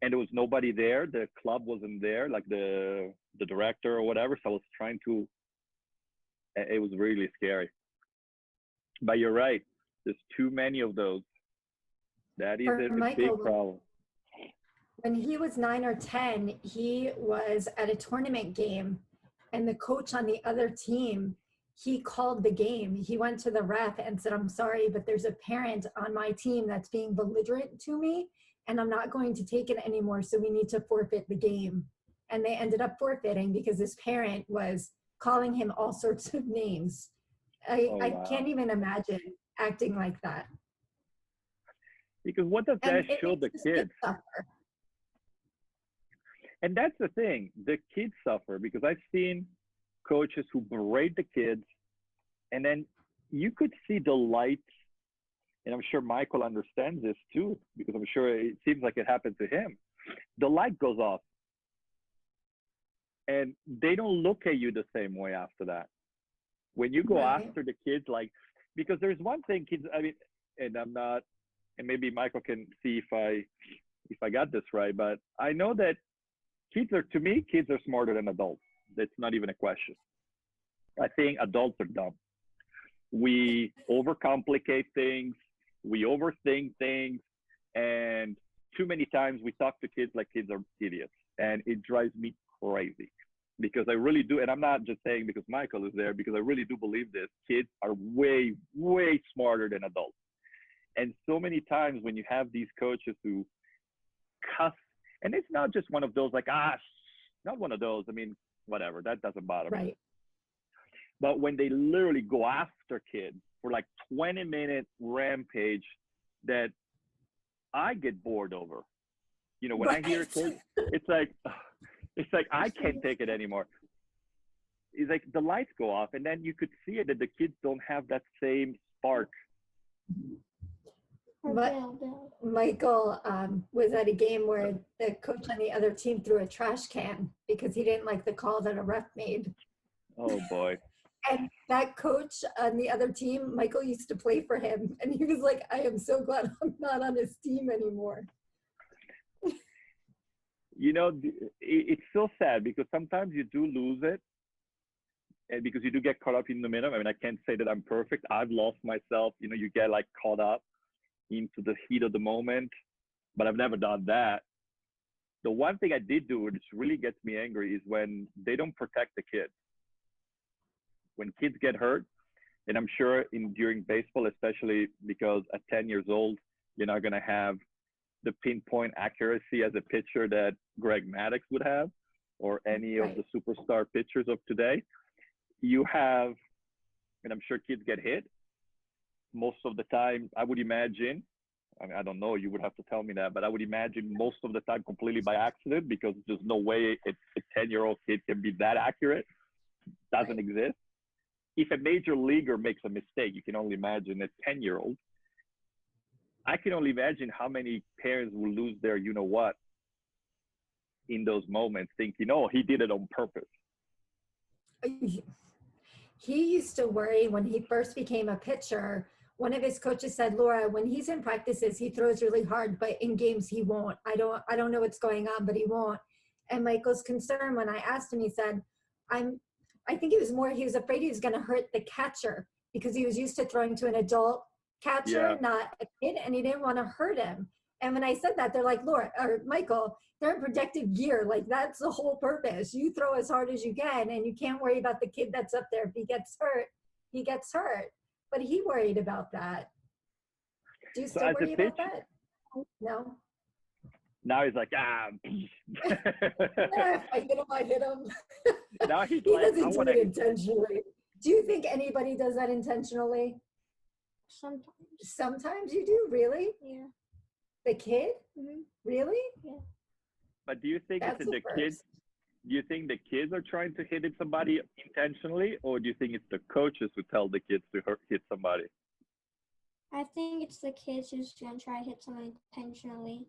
there was nobody there. The club wasn't there, like the director or whatever. So I was trying to. It was really scary. But you're right. There's too many of those. That is a big problem. When he was 9 or 10, he was at a tournament game, and the coach on the other team, he called the game. He went to the ref and said, I'm sorry, but there's a parent on my team that's being belligerent to me, and I'm not going to take it anymore, so we need to forfeit the game. And they ended up forfeiting because this parent was calling him all sorts of names. I can't even imagine acting like that. Because what does that show the kids? And that's the thing, the kids suffer because I've seen coaches who berate the kids, and then you could see the light, and I'm sure Michael understands this too, because I'm sure it seems like it happened to him. The light goes off, and they don't look at you the same way after that. When you go after the kids, like, because there's one thing kids, I mean, and I'm not, and maybe Michael can see if I got this right, but I know that to me, kids are smarter than adults. That's not even a question. I think adults are dumb. We overcomplicate things. We overthink things. And too many times we talk to kids like kids are idiots. And it drives me crazy because I really do. And I'm not just saying because Michael is there, because I really do believe this. Kids are way, way smarter than adults. And so many times when you have these coaches who cuss, and it's not just one of those like, not one of those. I mean, whatever, that doesn't bother me. But when they literally go after kids for like 20-minute rampage that I get bored over. When I hear kids, it's like I can't take it anymore. it's like the lights go off, and then you could see it that the kids don't have that same spark. Or But Bill. Michael was at a game where the coach on the other team threw a trash can because he didn't like the call that a ref made. Oh boy. And that coach on the other team, Michael used to play for him. And he was like, I am so glad I'm not on his team anymore. You know, it's so sad because sometimes you do lose it, and because you do get caught up in the middle. I mean, I can't say that I'm perfect. I've lost myself. You know, you get like caught up into the heat of the moment, but I've never done that. The one thing I did do, which really gets me angry, is when they don't protect the kids. When kids get hurt, and I'm sure during baseball, especially because at 10 years old, you're not going to have the pinpoint accuracy as a pitcher that Greg Maddux would have, or any of the superstar pitchers of today. You have, and I'm sure kids get hit most of the time. I would imagine, I mean, I don't know, you would have to tell me that, but I would imagine most of the time completely by accident, because there's no way a 10-year-old kid can be that accurate. Doesn't exist. If a major leaguer makes a mistake, you can only imagine a 10-year-old. I can only imagine how many parents will lose their you-know-what in those moments, thinking, oh, he did it on purpose. He used to worry when he first became a pitcher. One of his coaches said, Laura, when he's in practices, he throws really hard, but in games he won't. I don't know what's going on, but he won't. And Michael's concern when I asked him, he said, I think it was more, he was afraid he was going to hurt the catcher because he was used to throwing to an adult catcher, not a kid, and he didn't want to hurt him. And when I said that, they're like, Laura or Michael, they're in protective gear. Like, that's the whole purpose. You throw as hard as you can, and you can't worry about the kid that's up there. If he gets hurt, he gets hurt. But he worried about that. Do you still worry about that? No. Now he's like, Yeah, if I hit him, I hit him. Now he's he like, doesn't do it intentionally. Do you think anybody does that intentionally? Sometimes. Sometimes you do, really? Yeah. The kid? Mm-hmm. Really? Yeah. But do you think That's it's the the kids? Do you think the kids are trying to hit somebody intentionally, or do you think it's the coaches who tell the kids to hit somebody? I think it's the kids who's gonna try to hit someone intentionally.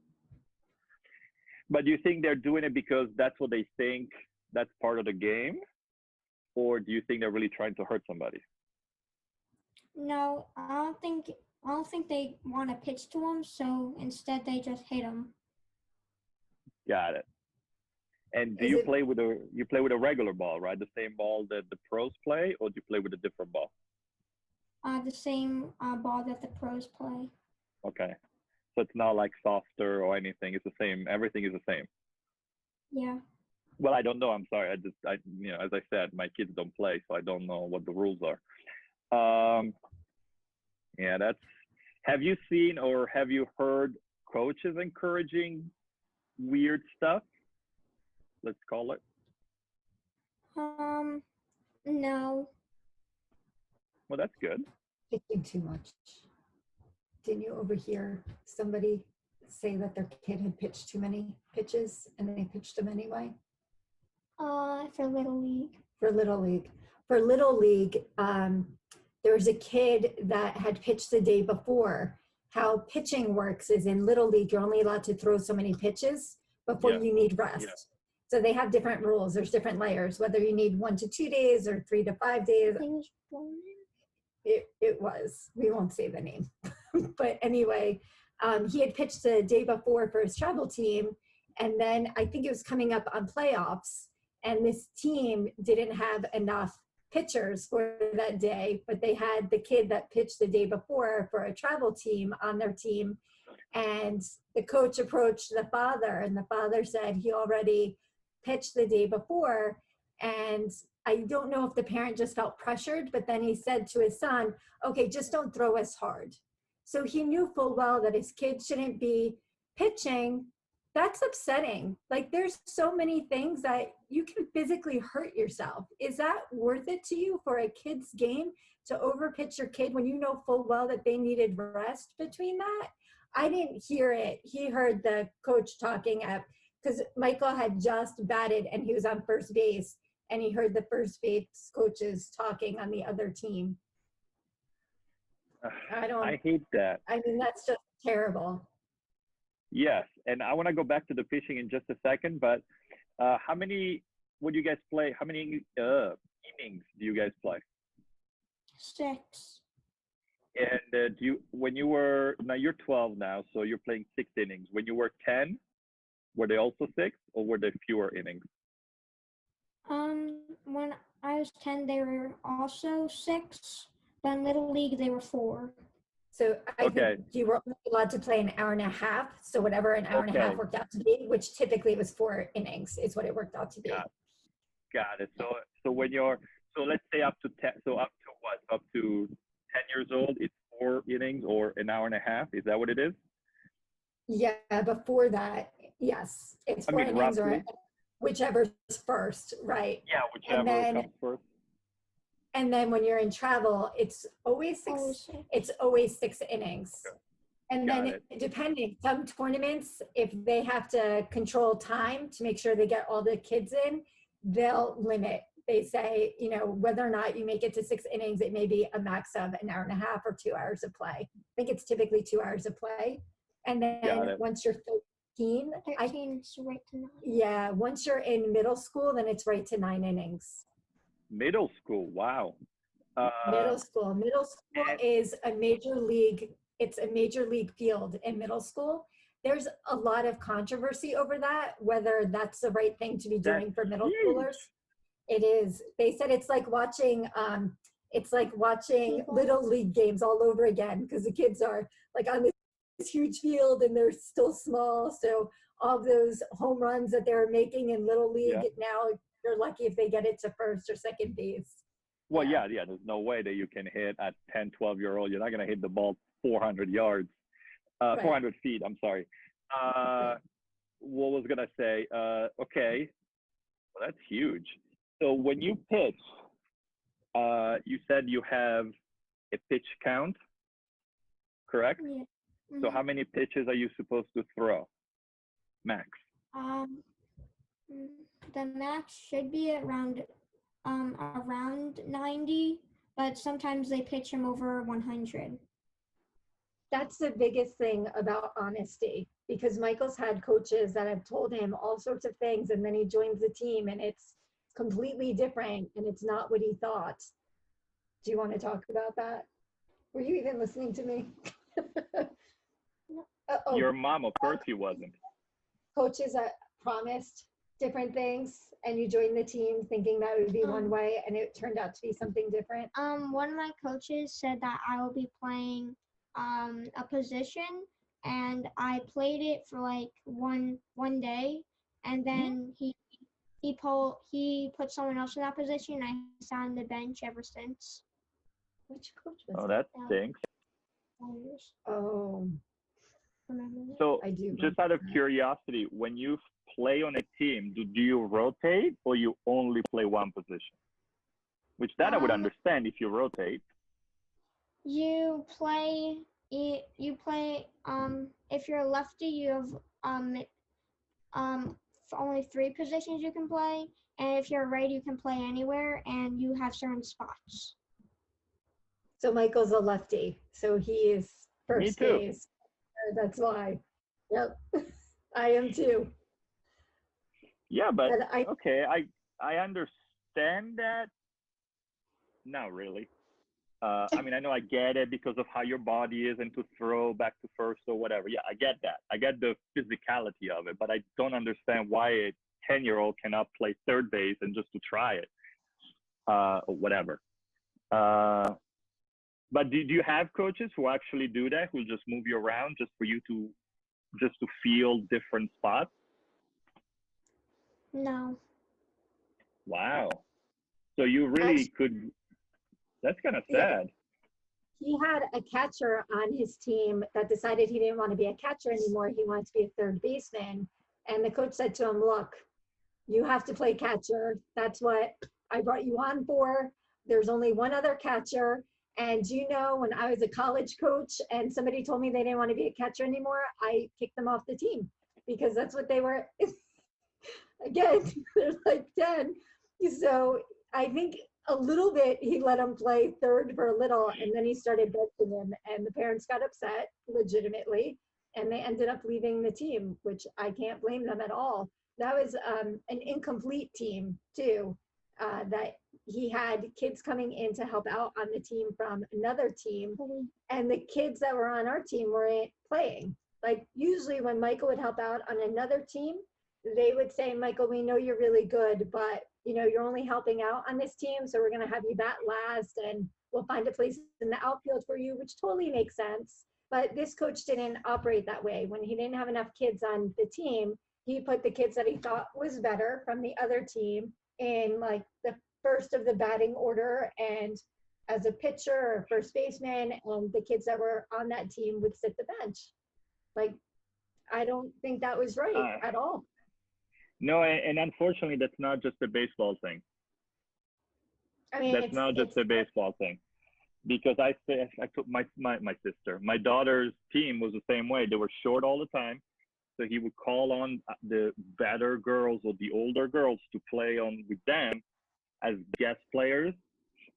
But do you think they're doing it because that's what they think that's part of the game, or do you think they're really trying to hurt somebody? No, I don't think they want to pitch to them, so instead they just hit them. Got it. And do you play with a regular ball, right? The same ball that the pros play, or do you play with a different ball? The same ball that the pros play. Okay. So it's not like softer or anything. It's the same. Everything is the same. Yeah. Well, I don't know. I'm sorry. You know, as I said, my kids don't play, so I don't know what the rules are. Yeah, have you seen or have you heard coaches encouraging weird stuff? Let's call it. No. Well, that's good. Pitching too much. Didn't you overhear somebody say that their kid had pitched too many pitches and they pitched them anyway? For Little League. For Little League, there was a kid that had pitched the day before. How pitching works is in Little League, you're only allowed to throw so many pitches before you need rest. Yeah. So they have different rules. There's different layers, whether you need 1 to 2 days or 3 to 5 days. It was. We won't say the name. But anyway, he had pitched the day before for his travel team. And then I think it was coming up on playoffs. And this team didn't have enough pitchers for that day, but they had the kid that pitched the day before for a travel team on their team. And the coach approached the father, and the father said he already pitched the day before. And I don't know if the parent just felt pressured, but then he said to his son, okay, just don't throw as hard. So he knew full well that his kid shouldn't be pitching. That's upsetting. Like, there's so many things that you can physically hurt yourself. Is that worth it to you for a kid's game to overpitch your kid when you know full well that they needed rest between that? I didn't hear it. He heard the coach talking up because Michael had just batted and he was on first base. and he heard the first base coaches talking on the other team. I hate that. I mean, that's just terrible. Yes, and I want to go back to the fishing in just a second, but how many would you guys play? How many innings do you guys play? 6. And when you were, now you're 12 now, so you're playing 6 innings. When you were 10, were they also 6, or were they fewer innings? When I was 10, they were also 6, but in Little League, they were 4. So I Okay. think you were only allowed to play an hour and a half. So whatever an hour and a half Okay. worked out to be, which typically was 4 innings, is what it worked out to be. Got it. So when you're, so let's say up to 10, so up to what? Up to 10 years old, it's 4 innings or an hour and a half. Is that what it is? Yeah, before that, yes, it's 4 innings roughly. or whichever's first, right? Yeah, whichever comes first. And then when you're in travel, it's always 6. Always 6. It's always 6 innings. Okay. And Got then depending, some tournaments, if they have to control time to make sure they get all the kids in, they'll limit. They say, you know, whether or not you make it to 6 innings, it may be a max of an hour and a half or 2 hours of play. I think it's typically 2 hours of play. And then once you're 13, 13 is right to 9. yeah, once you're in middle school, then it's right to 9 innings. Middle school, wow. Middle school is a major league. It's a major league field in middle school. There's a lot of controversy over that, whether that's the right thing to be doing for middle schoolers. It is. They said it's like watching little league games all over again, because the kids are like on this huge field and they're still small. So all those home runs that they're making in little league, now they're lucky if they get it to first or second base. Well, yeah, there's no way that you can hit at 10, 12-year-old. You're not going to hit the ball 400 yards, 400 feet, I'm sorry. What was going to say? Okay, well, that's huge. So when you pitch, you said you have a pitch count, correct? Yeah. So how many pitches are you supposed to throw, max? The max should be around 90, but sometimes they pitch him over 100. That's the biggest thing about honesty, because Michael's had coaches that have told him all sorts of things, and then he joins the team and it's completely different and it's not what he thought. Do you want to talk about that? Were you even listening to me? Your mom, of course he wasn't. Coaches that promised different things, and you joined the team thinking that would be one way, and it turned out to be something different. One of my coaches said that I will be playing a position, and I played it for like one day, and then he put someone else in that position, and I sat on the bench ever since. Which coach was that stinks. Oh. So just out of curiosity, when you play on a team, do you rotate or you only play one position? Which that I would understand if you rotate. You play if you're a lefty, you have only 3 positions you can play, and if you're a righty, you can play anywhere, and you have certain spots. So Michael's a lefty, so he is first Me too. base. That's why. Yep. I am too. Yeah, but okay, I understand that. Not really. I mean, I know I get it because of how your body is and to throw back to first or whatever. Yeah, I get that. I get the physicality of it, but I don't understand why a 10-year-old cannot play third base and just to try it or whatever. But do you have coaches who actually do that, who just move you around just for you to feel different spots? No. Wow. So you really could, that's kind of sad. He had a catcher on his team that decided he didn't want to be a catcher anymore. He wanted to be a third baseman. And the coach said to him, look, you have to play catcher. That's what I brought you on for. There's only one other catcher. And you know, when I was a college coach and somebody told me they didn't want to be a catcher anymore, I kicked them off the team because that's what they were. Again, they're like 10. So I think a little bit he let him play third for a little, and then he started benching him, and the parents got upset legitimately, and they ended up leaving the team, which I can't blame them at all. That was an incomplete team too. That he had kids coming in to help out on the team from another team, and the kids that were on our team weren't playing. Like usually when Michael would help out on another team, they would say, Michael, we know you're really good, but you know, you're only helping out on this team, so we're going to have you bat last, and we'll find a place in the outfield for you, which totally makes sense. But this coach didn't operate that way. When he didn't have enough kids on the team, he put the kids that he thought was better from the other team in like the first of the batting order, and as a pitcher or first baseman, and the kids that were on that team would sit the bench. Like, I don't think that was right at all. No, and unfortunately, that's not just a baseball thing. I mean, that's not just a baseball thing. Because I took my sister, my daughter's team was the same way. They were short all the time. So he would call on the better girls or the older girls to play on with them as guest players.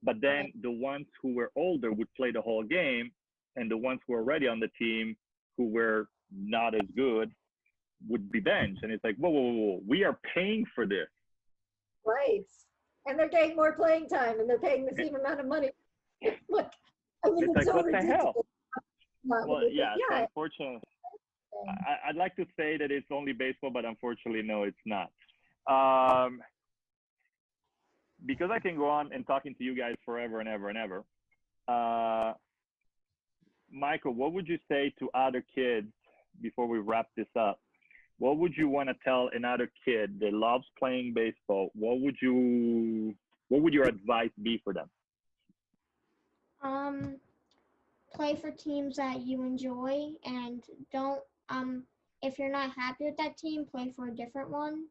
But then the ones who were older would play the whole game, and the ones who were already on the team who were not as good would be benched. And it's like, whoa, we are paying for this. Right. And they're getting more playing time, and they're paying the same amount of money. Look, I mean, it's like, so what ridiculous. the hell? Well, yeah. So unfortunately, I'd like to say that it's only baseball, but unfortunately, no, it's not. Because I can go on and talking to you guys forever and ever and ever. Michael, what would you say to other kids before we wrap this up? What would you want to tell another kid that loves playing baseball? What would your advice be for them? Play for teams that you enjoy, and don't if you're not happy with that team, play for a different one.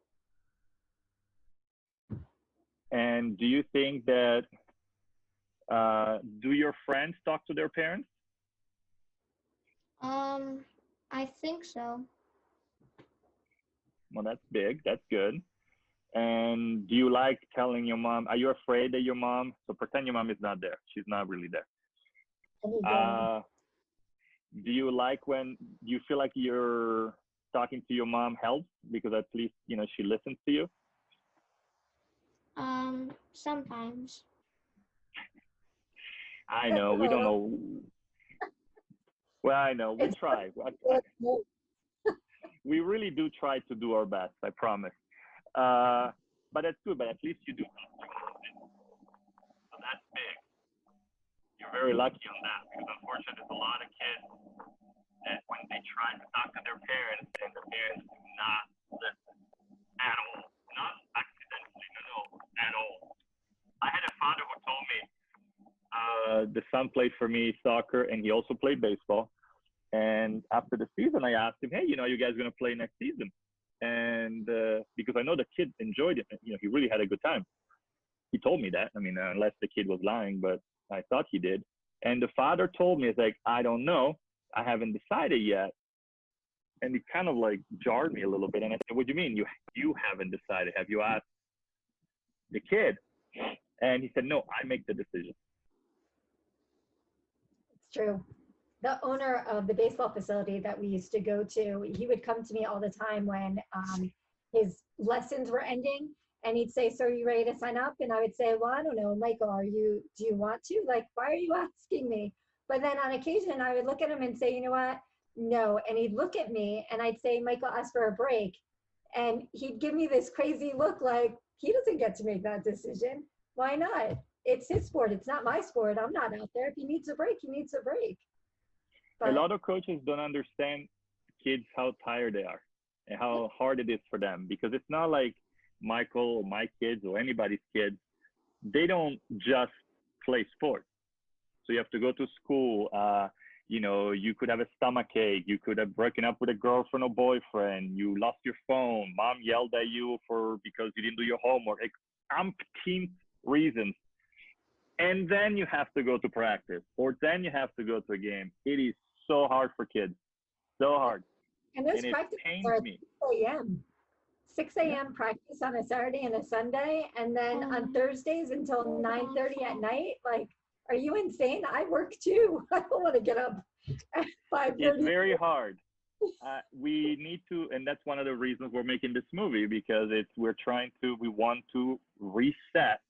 And do you think that do your friends talk to their parents? I think so. Well, that's big. That's good. And do you like telling your mom? Are you afraid that your mom? So pretend your mom is not there. She's not really there. Do you like when you feel like you're talking to your mom helps because at least she listens to you? Sometimes. I know we don't know. Well, I know we try. We really do try to do our best. I promise. But that's good. But at least you do. So that's big. You're very lucky on that, because unfortunately, there's a lot of kids that when they try to talk to their parents, and the parents do not listen at all. Not accidentally, no, at all. I had a father who told me the son played for me soccer, and he also played baseball. And after the season, I asked him, hey, you guys going to play next season? And because I know the kid enjoyed it, he really had a good time. He told me that. I mean, unless the kid was lying, but I thought he did. And the father told me, it's like, I don't know. I haven't decided yet. And it kind of like jarred me a little bit. And I said, what do you mean you haven't decided? Have you asked the kid? And he said, no, I make the decision. It's true. The owner of the baseball facility that we used to go to, he would come to me all the time when his lessons were ending, and he'd say, so are you ready to sign up? And I would say, well, I don't know, Michael, do you want to? Like, why are you asking me? But then on occasion, I would look at him and say, you know what? No. And he'd look at me and I'd say, Michael asked for a break. And he'd give me this crazy look like, he doesn't get to make that decision. Why not? It's his sport. It's not my sport. I'm not out there. If he needs a break, he needs a break. But a lot of coaches don't understand kids, how tired they are and how hard it is for them, because it's not like Michael or my kids or anybody's kids. They don't just play sports. So you have to go to school. You could have a stomach ache. You could have broken up with a girlfriend or boyfriend. You lost your phone. Mom yelled at you because you didn't do your homework. Umpteen reasons. And then you have to go to practice, or then you have to go to a game. It is so hard for kids. So hard. And those practices are at 6 a.m. 6 a.m. practice on a Saturday and a Sunday, and then on Thursdays until 9:30 at night. Like, are you insane? I work too. I don't want to get up at 5:30. It's very hard. We need to, and that's one of the reasons we're making this movie, because we want to reset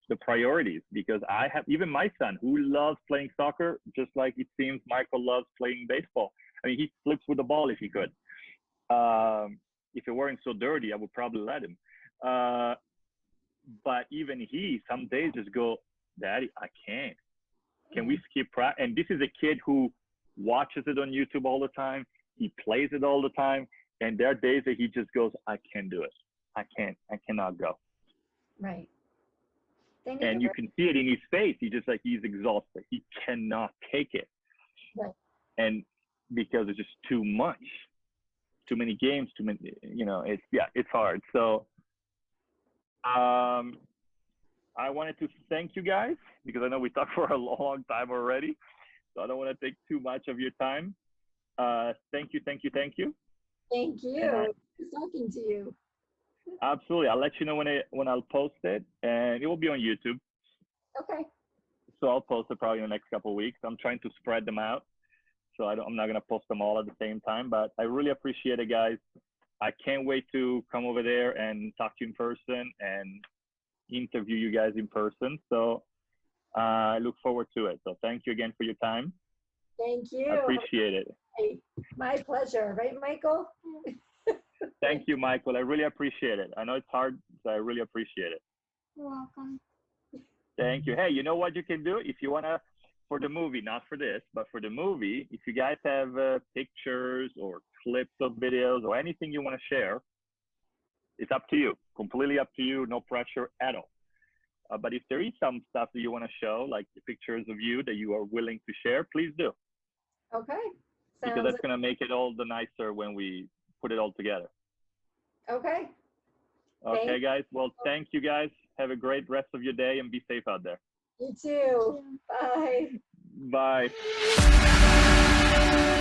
the priorities, because I have, even my son who loves playing soccer, just like it seems Michael loves playing baseball. I mean, he flips with the ball if he could. If it weren't so dirty, I would probably let him. But even he, some days just go, Daddy, I can't. Can we skip practice? And this is a kid who watches it on YouTube all the time. He plays it all the time. And there are days that he just goes, I can't do it. I cannot go. Right. And you can see it in his face. He's exhausted. He cannot take it. Right. And because it's just too much, too many games, too many, it's hard. So I wanted to thank you guys, because I know we talked for a long time already. So I don't want to take too much of your time. Thank you. Thank you. Nice talking to you. Absolutely. I'll let you know when I'll post it, and it will be on YouTube. Okay. So I'll post it probably in the next couple of weeks. I'm trying to spread them out, so I'm not going to post them all at the same time, but I really appreciate it, guys. I can't wait to come over there and talk to you in person and interview you guys in person. So I look forward to it. So thank you again for your time. Thank you. I appreciate it. My pleasure. Right, Michael? Thank you, Michael. I really appreciate it. I know it's hard, so I really appreciate it. You're welcome. Thank you. Hey, you know what you can do? If you want to, for the movie, not for this, but for the movie, if you guys have pictures or clips of videos or anything you want to share, it's up to you. Completely up to you. No pressure at all. But if there is some stuff that you want to show, like the pictures of you that you are willing to share, please do. Okay. Because that's going to make it all the nicer when we put it all together. Okay. Okay, guys. Well, thank you, guys. Have a great rest of your day and be safe out there. You too. Bye. Bye.